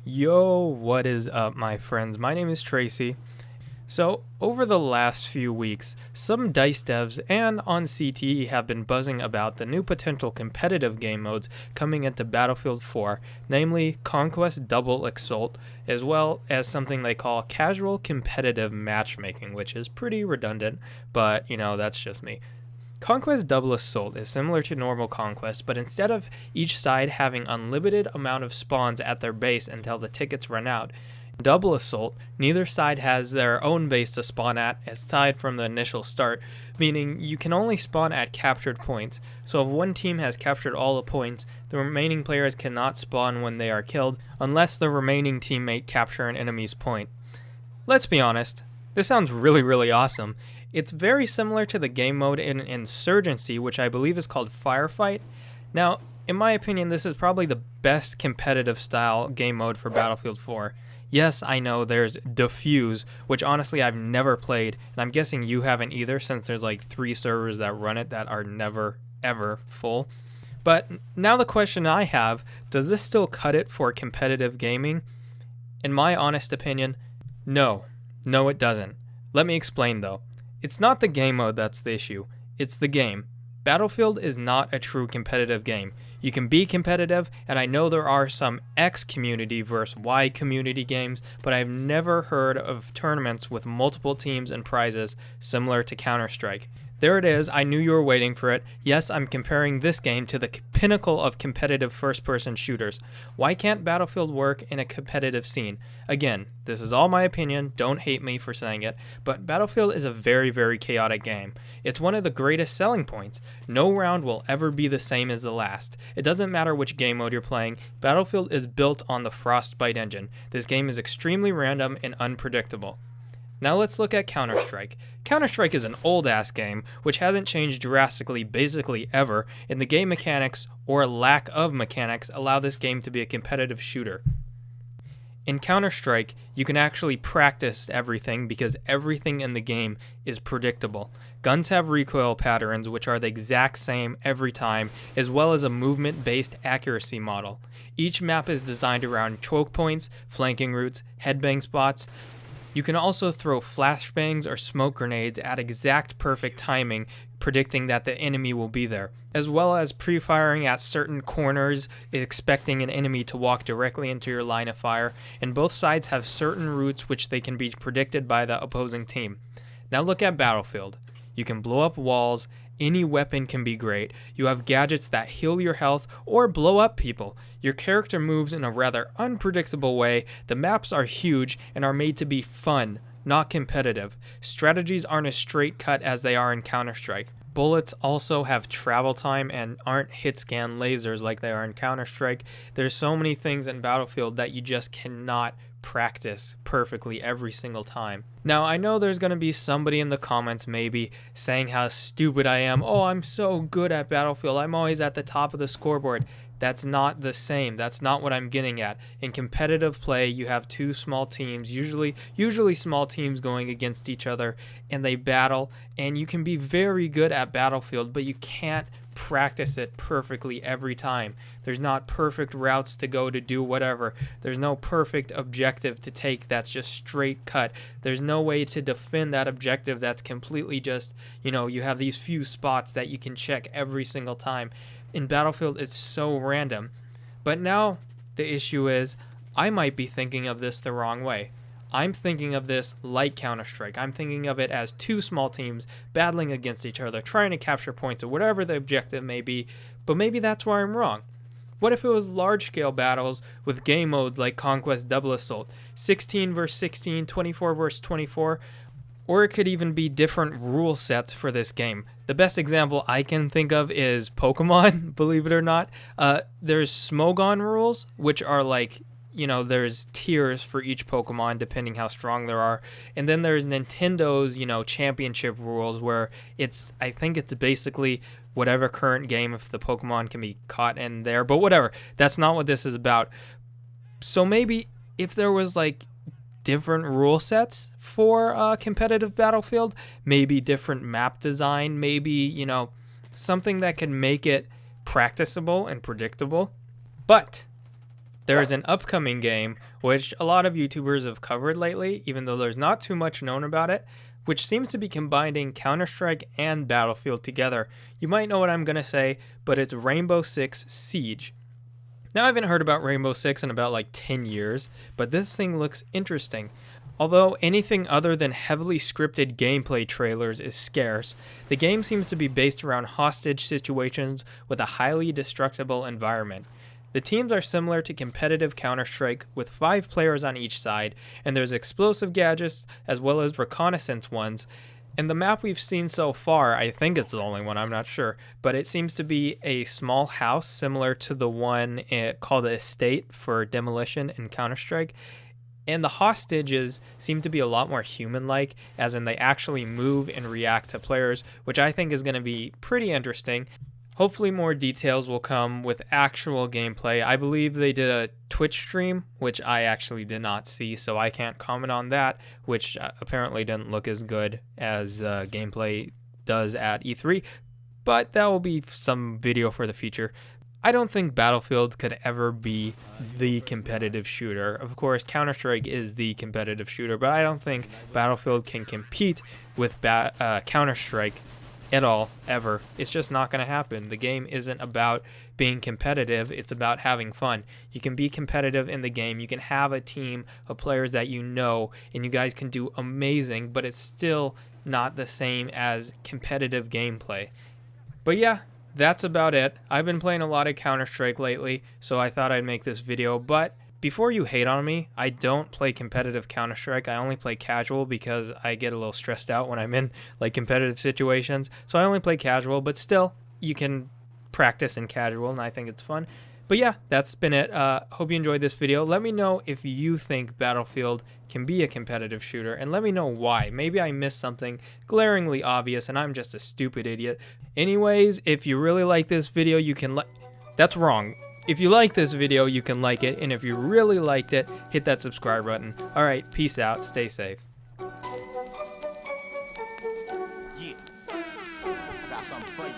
Yo, what is up, my friends? My name is Tracy. So, over the last few weeks, some DICE devs and on CTE have been buzzing about the new potential competitive game modes coming into Battlefield 4, namely Conquest Double Assault, as well as something they call casual competitive matchmaking, which is pretty redundant, but that's just me. Conquest Double Assault is similar to normal Conquest, but instead of each side having unlimited amount of spawns at their base until the tickets run out, in Double Assault, neither side has their own base to spawn at aside from the initial start, meaning you can only spawn at captured points. So if one team has captured all the points, the remaining players cannot spawn when they are killed unless the remaining teammate capture an enemy's point. Let's be honest, this sounds really awesome. It's very similar to the game mode in Insurgency, which I believe is called Firefight. Now, in my opinion, this is probably the best competitive style game mode for Battlefield 4. Yes, I know there's Defuse, which honestly I've never played, and I'm guessing you haven't either since there's like 3 servers that run it that are never, ever full. But now the question I have, does this still cut it for competitive gaming? In my honest opinion, no. No, it doesn't. Let me explain though. It's not the game mode that's the issue, it's the game. Battlefield is not a true competitive game. You can be competitive, and I know there are some X community versus Y community games, but I've never heard of tournaments with multiple teams and prizes similar to Counter-Strike. There it is, I knew you were waiting for it. Yes, I'm comparing this game to the pinnacle of competitive first-person shooters. Why can't Battlefield work in a competitive scene? Again, this is all my opinion, don't hate me for saying it, but Battlefield is a very chaotic game. It's one of the greatest selling points. No round will ever be the same as the last. It doesn't matter which game mode you're playing, Battlefield is built on the Frostbite engine. This game is extremely random and unpredictable. Now let's look at Counter-Strike. Counter-Strike is an old-ass game, which hasn't changed drastically basically ever, and the game mechanics, or lack of mechanics, allow this game to be a competitive shooter. In Counter-Strike, you can actually practice everything because everything in the game is predictable. Guns have recoil patterns which are the exact same every time, as well as a movement-based accuracy model. Each map is designed around choke points, flanking routes, headbang spots. You can also throw flashbangs or smoke grenades at exact perfect timing, predicting that the enemy will be there, as well as pre-firing at certain corners, expecting an enemy to walk directly into your line of fire, and both sides have certain routes which they can be predicted by the opposing team. Now look at Battlefield. You can blow up walls, any weapon can be great, you have gadgets that heal your health or blow up people, your character moves in a rather unpredictable way, the maps are huge and are made to be fun, not competitive. Strategies aren't as straight cut as they are in Counter-Strike. Bullets also have travel time and aren't hit scan lasers like they are in Counter-Strike. There's so many things in Battlefield that you just cannot practice perfectly every single time. Now, I know there's going to be somebody in the comments maybe saying how stupid I am. Oh, I'm so good at Battlefield. I'm always at the top of the scoreboard. That's not the same. That's not what I'm getting at. In competitive play, you have 2 small teams, usually small teams going against each other, and they battle, and you can be very good at Battlefield, but you can't practice it perfectly every time. There's not perfect routes to go to do whatever. There's no perfect objective to take that's just straight cut. There's no way to defend that objective that's completely just, you have these few spots that you can check every single time. In Battlefield, it's so random. But now the issue is I might be thinking of this the wrong way. I'm thinking of this like Counter-Strike. I'm thinking of it as 2 small teams battling against each other, trying to capture points or whatever the objective may be, but maybe that's where I'm wrong. What if it was large-scale battles with game modes like Conquest Double Assault, 16 vs 16, 24 vs 24, or it could even be different rule sets for this game. The best example I can think of is Pokemon, believe it or not. There's Smogon rules, which are like, there's tiers for each Pokemon depending how strong there are. And then there's Nintendo's, championship rules where I think it's basically whatever current game if the Pokemon can be caught in there. But whatever, that's not what this is about. So maybe if there was like different rule sets for competitive Battlefield, maybe different map design, maybe, something that can make it practicable and predictable. But There is an upcoming game, which a lot of YouTubers have covered lately, even though there's not too much known about it, which seems to be combining Counter-Strike and Battlefield together. You might know what I'm going to say, but it's Rainbow Six Siege. Now, I haven't heard about Rainbow Six in about like 10 years, but this thing looks interesting. Although anything other than heavily scripted gameplay trailers is scarce, the game seems to be based around hostage situations with a highly destructible environment. The teams are similar to competitive Counter-Strike with 5 players on each side, and there's explosive gadgets as well as reconnaissance ones. And the map we've seen so far, I think it's the only one, I'm not sure, but it seems to be a small house similar to the one called the Estate for Demolition in Counter-Strike. And the hostages seem to be a lot more human-like, as in they actually move and react to players, which I think is going to be pretty interesting. Hopefully more details will come with actual gameplay. I believe they did a Twitch stream, which I actually did not see, so I can't comment on that, which apparently didn't look as good as gameplay does at E3, but that will be some video for the future. I don't think Battlefield could ever be the competitive shooter. Of course, Counter-Strike is the competitive shooter, but I don't think Battlefield can compete with Counter-Strike at all, ever. It's just not going to happen. The game isn't about being competitive, it's about having fun. You can be competitive in the game, you can have a team of players that you know, and you guys can do amazing, but it's still not the same as competitive gameplay. But yeah, that's about it. I've been playing a lot of Counter-Strike lately, so I thought I'd make this video, but before you hate on me, I don't play competitive Counter-Strike. I only play casual because I get a little stressed out when I'm in like competitive situations. So I only play casual, but still, you can practice in casual, and I think it's fun. But yeah, that's been it. Hope you enjoyed this video. Let me know if you think Battlefield can be a competitive shooter, and let me know why. Maybe I missed something glaringly obvious, and I'm just a stupid idiot. Anyways, if you really like this video, you can That's wrong. If you like this video, you can like it, and if you really liked it, hit that subscribe button. Alright, peace out, stay safe. Yeah, I got something for you.